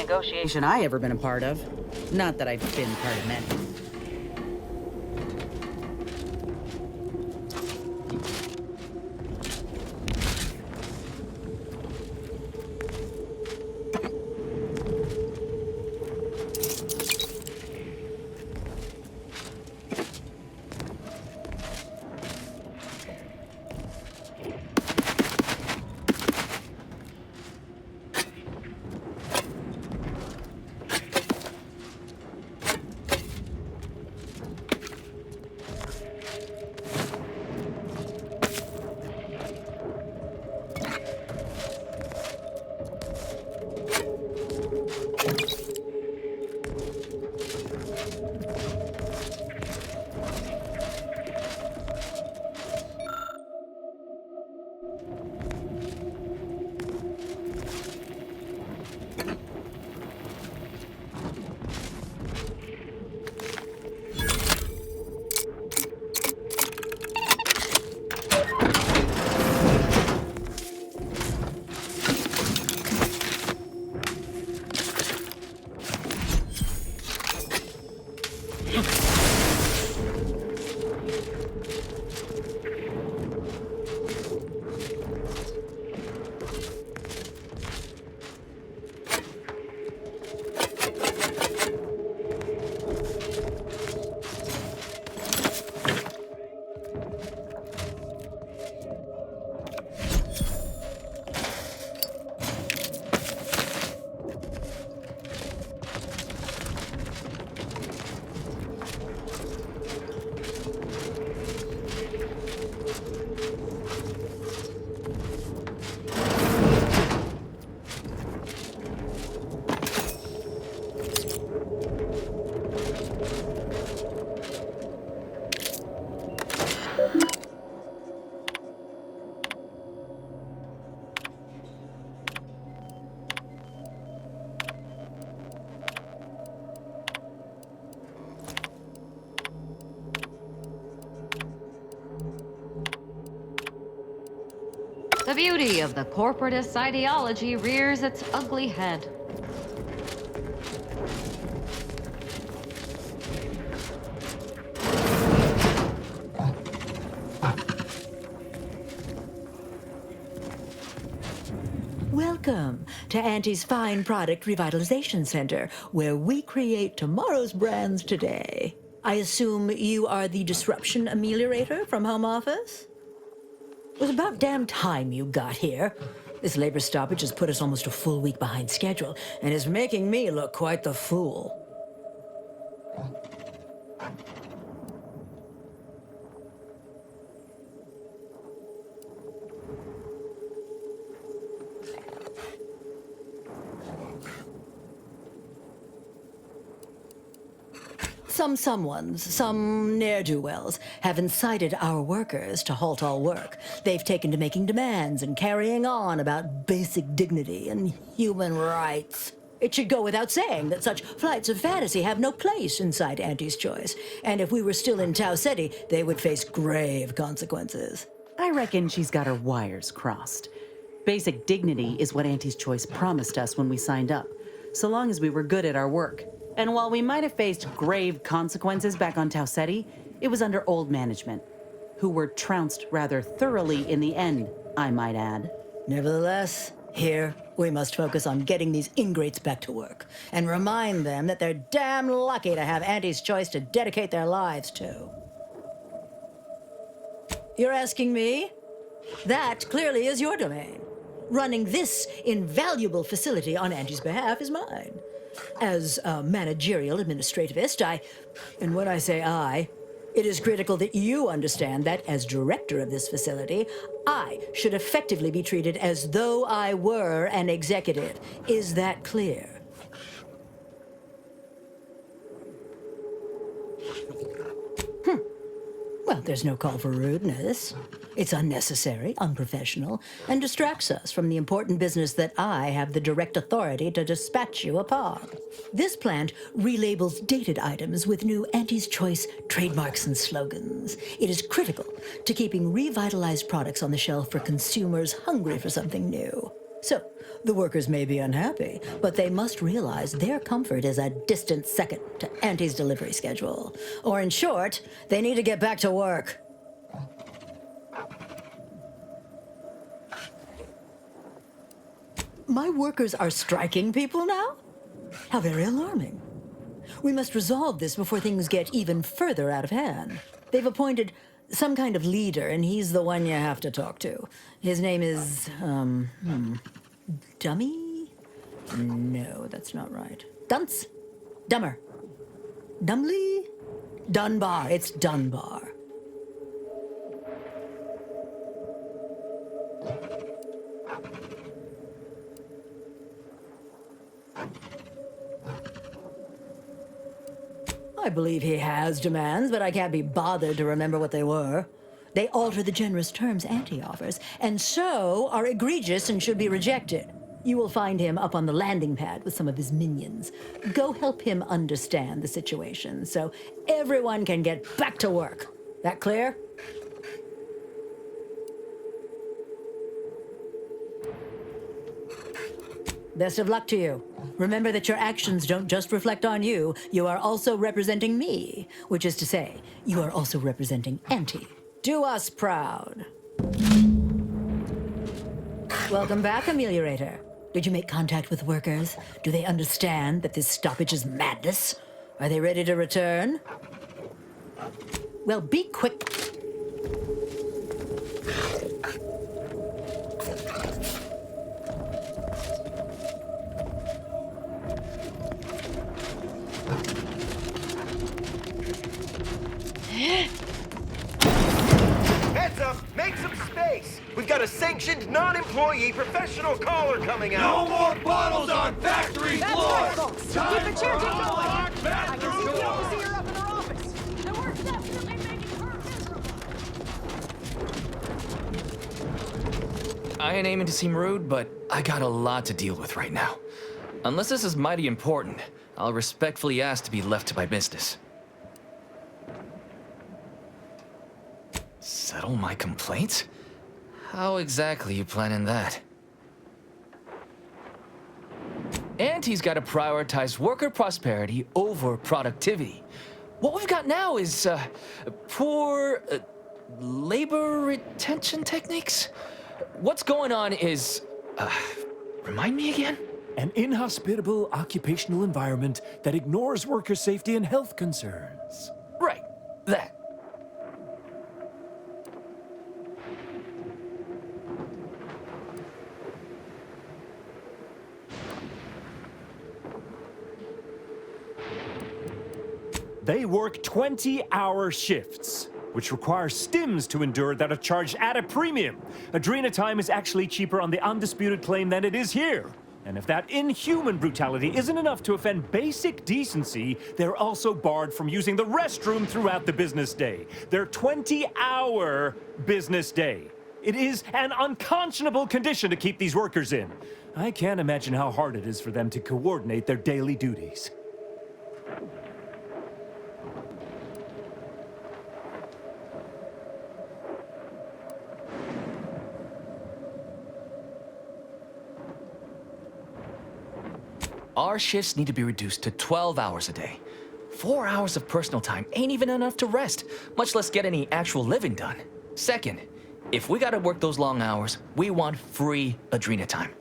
negotiation I ever been a part of. Not that I've been part of many. The beauty of the corporatist ideology rears its ugly head. Welcome to Auntie's Fine Product Revitalization Center, where we create tomorrow's brands today. I assume you are the disruption ameliorator from home office? It was about damn time you got here. This labor stoppage has put us almost a full week behind schedule and is making me look quite the fool. Some ne'er-do-wells, have incited our workers to halt all work. They've taken to making demands and carrying on about basic dignity and human rights. It should go without saying that such flights of fantasy have no place inside Auntie's Choice. And if we were still in Tau Ceti, they would face grave consequences. I reckon she's got her wires crossed. Basic dignity is what Auntie's Choice promised us when we signed up, so long as we were good at our work. And while we might have faced grave consequences back on Tau Ceti, it was under old management, who were trounced rather thoroughly in the end, I might add. Nevertheless, here, we must focus on getting these ingrates back to work and remind them that they're damn lucky to have Auntie's Choice to dedicate their lives to. You're asking me? That clearly is your domain. Running this invaluable facility on Auntie's behalf is mine. As a managerial administrativist, and when I say I, it is critical that you understand that as director of this facility, I should effectively be treated as though I were an executive. Is that clear? Well, there's no call for rudeness. It's unnecessary, unprofessional, and distracts us from the important business that I have the direct authority to dispatch you upon. This plant relabels dated items with new Auntie's Choice trademarks and slogans. It is critical to keeping revitalized products on the shelf for consumers hungry for something new. So, the workers may be unhappy, but they must realize their comfort is a distant second to Auntie's delivery schedule. Or in short, they need to get back to work. My workers are striking people now? How very alarming. We must resolve this before things get even further out of hand. They've appointed some kind of leader, and he's the one you have to talk to. His name is, Dummy? No, that's not right. Dunce? Dummer. Dumley? Dunbar. It's Dunbar. I believe he has demands, but I can't be bothered to remember what they were. They alter the generous terms Auntie offers, and so are egregious and should be rejected. You will find him up on the landing pad with some of his minions. Go help him understand the situation so everyone can get back to work. That clear? Best of luck to you. Remember that your actions don't just reflect on you, you are also representing me, which is to say, you are also representing Auntie. Do us proud. Welcome back, Ameliorator. Did you make contact with workers? Do they understand that this stoppage is madness? Are they ready to return? Well, be quick. Heads up! Make some space! We've got a sanctioned, non-employee professional caller coming out! No more bottles on factory That's floor! right, folks. Keep the cheer going. I can see Bathroom the door! overseer up in her office. And we're definitely making her miserable. I ain't aiming to seem rude, but I got a lot to deal with right now. Unless this is mighty important, I'll respectfully ask to be left to my business. Settle my complaints? How exactly you planning that? Auntie's gotta prioritize worker prosperity over productivity. What we've got now is, poor, labor retention techniques? What's going on is, remind me again? An inhospitable occupational environment that ignores worker safety and health concerns. Right, that. They work 20-hour shifts, which require stims to endure that are charged at a premium. Adrena time is actually cheaper on the undisputed claim than it is here. And if that inhuman brutality isn't enough to offend basic decency, they're also barred from using the restroom throughout the business day. Their 20-hour business day. It is an unconscionable condition to keep these workers in. I can't imagine how hard it is for them to coordinate their daily duties. Our shifts need to be reduced to 12 hours a day. 4 hours of personal time ain't even enough to rest, much less get any actual living done. Second, if we gotta work those long hours, we want free Adrena time.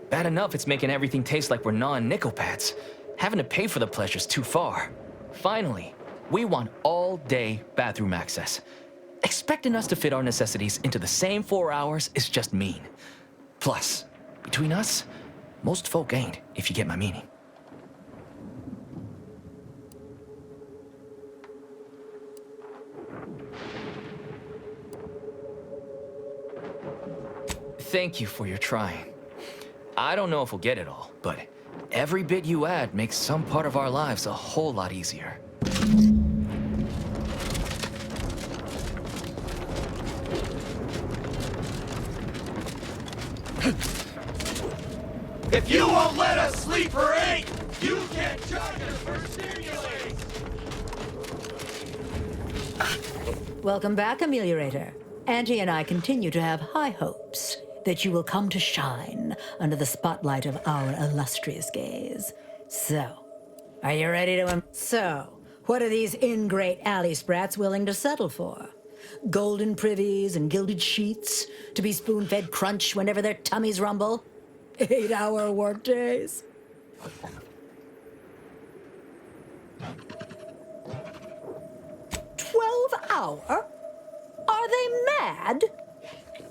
Bad enough it's making everything taste like we're gnawing nickel pads. Having to pay for the pleasure's too far. Finally, we want all-day bathroom access. Expecting us to fit our necessities into the same 4 hours is just mean. Plus, between us, most folk ain't, if you get my meaning. Thank you for your trying. I don't know if we'll get it all, but every bit you add makes some part of our lives a whole lot easier. If you won't let us sleep for 8, you can't charge us for stimulate! Welcome back, Ameliorator. Auntie and I continue to have high hopes. that you will come to shine under the spotlight of our illustrious gaze. So, are you ready to... So, what are these ingrate alley sprats willing to settle for? Golden privies and gilded sheets to be spoon-fed crunch whenever their tummies rumble? 8-hour workdays? 12-hour? Are they mad?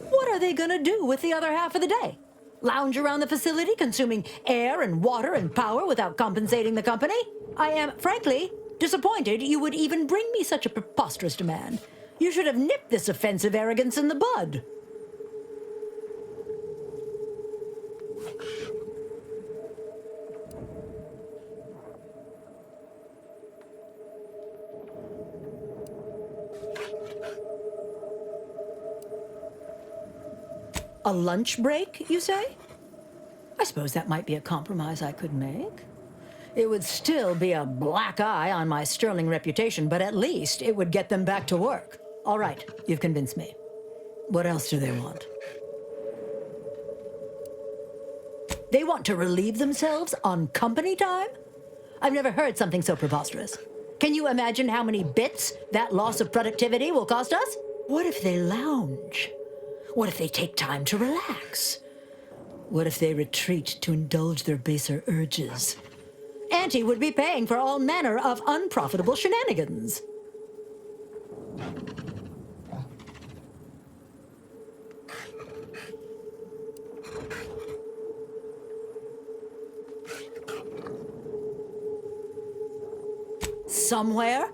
What are they gonna do with the other half of the day? Lounge around the facility consuming air and water and power without compensating the company? I am, frankly, disappointed you would even bring me such a preposterous demand. You should have nipped this offensive arrogance in the bud. A lunch break, you say? I suppose that might be a compromise I could make. It would still be a black eye on my sterling reputation, but at least it would get them back to work. All right, you've convinced me. What else do they want? They want to relieve themselves on company time? I've never heard something so preposterous. Can you imagine how many bits that loss of productivity will cost us? What if they lounge? What if they take time to relax? What if they retreat to indulge their baser urges? Auntie would be paying for all manner of unprofitable shenanigans. Somewhere?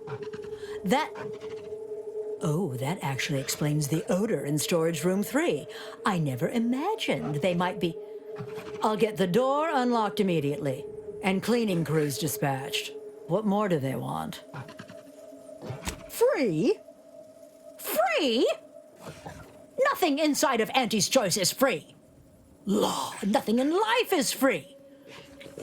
Oh, that actually explains the odor in storage room 3. I never imagined they might be... I'll get the door unlocked immediately, and cleaning crews dispatched. What more do they want? Free? Free? Nothing inside of Auntie's Choice is free. Law, nothing in life is free.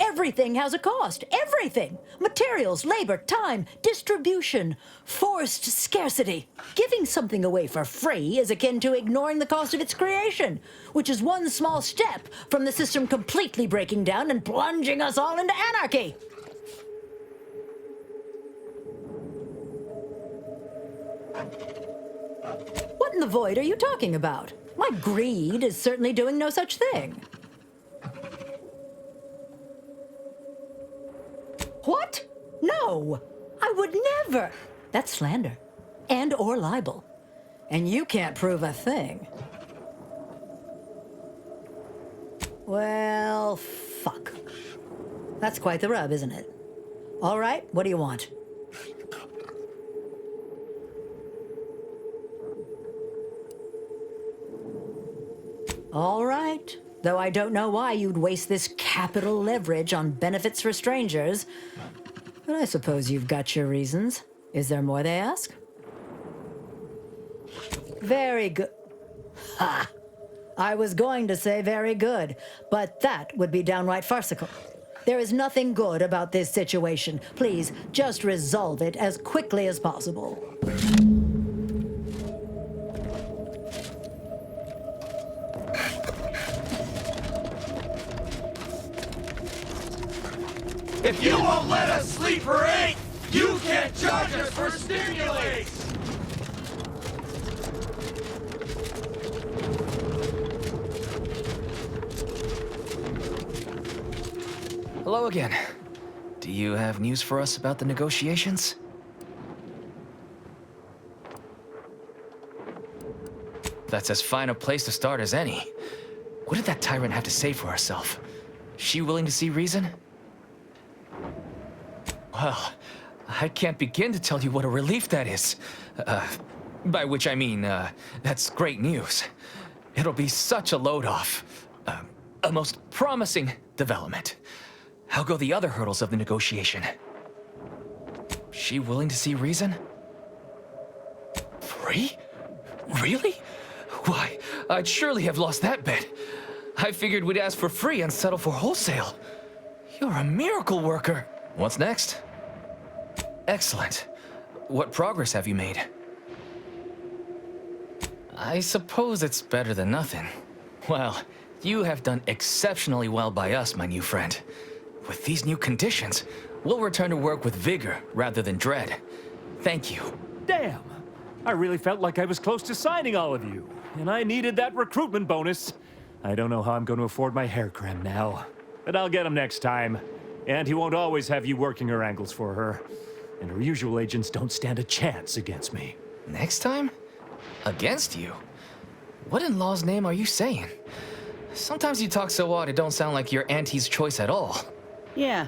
Everything has a cost. Everything. Materials, labor, time, distribution, forced scarcity. Giving something away for free is akin to ignoring the cost of its creation, which is one small step from the system completely breaking down and plunging us all into anarchy. What in the void are you talking about? My greed is certainly doing no such thing. What? No, I would never. That's slander and or libel. And you can't prove a thing. Well, fuck. That's quite the rub, isn't it? All right, what do you want? All right. Though I don't know why you'd waste this capital leverage on benefits for strangers. But I suppose you've got your reasons. Is there more they ask? Very good. Ha! I was going to say very good, but that would be downright farcical. There is nothing good about this situation. Please, just resolve it as quickly as possible. If you won't let us sleep for 8, you can't charge us for stimulates! Hello again. Do you have news for us about the negotiations? That's as fine a place to start as any. What did that tyrant have to say for herself? She willing to see reason? Well, I can't begin to tell you what a relief that is. By which I mean, that's great news. It'll be such a load off. A most promising development. How go the other hurdles of the negotiation? She willing to see reason? Free? Really? Why, I'd surely have lost that bet. I figured we'd ask for free and settle for wholesale. You're a miracle worker. What's next? Excellent. What progress have you made? I suppose it's better than nothing. Well, you have done exceptionally well by us, my new friend. With these new conditions, we'll return to work with vigor rather than dread. Thank you. Damn! I really felt like I was close to signing all of you, and I needed that recruitment bonus. I don't know how I'm going to afford my hair creme now, but I'll get him next time. And he won't always have you working her angles for her. And her usual agents don't stand a chance against me. Next time? Against you? What in law's name are you saying? Sometimes you talk so odd it don't sound like you're Auntie's choice at all. Yeah,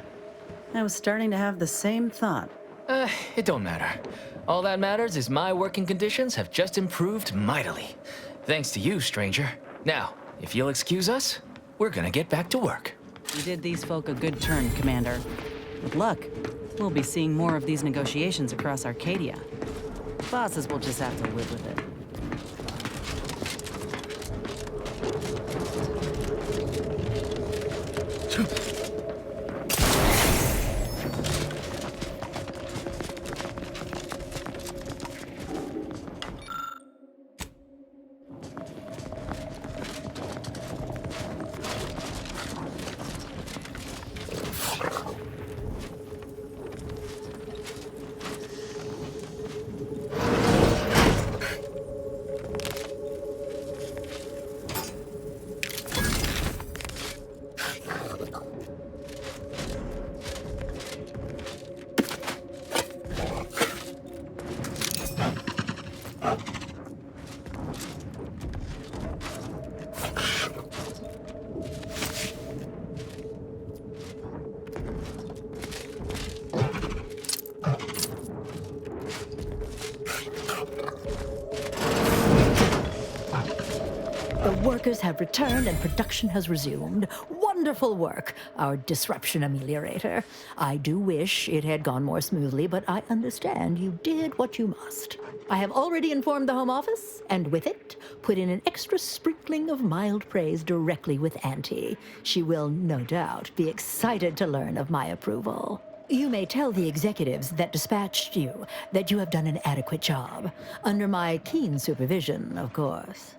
I was starting to have the same thought. It don't matter. All that matters is my working conditions have just improved mightily. Thanks to you, stranger. Now, if you'll excuse us, we're gonna get back to work. You did these folk a good turn, Commander. With luck, we'll be seeing more of these negotiations across Arcadia. Bosses will just have to live with it. The workers have returned and production has resumed. Wonderful work, our disruption ameliorator. I do wish it had gone more smoothly, but I understand you did what you must. I have already informed the Home Office, and with it, put in an extra sprinkling of mild praise directly with Auntie. She will, no doubt, be excited to learn of my approval. You may tell the executives that dispatched you that you have done an adequate job. Under my keen supervision, of course.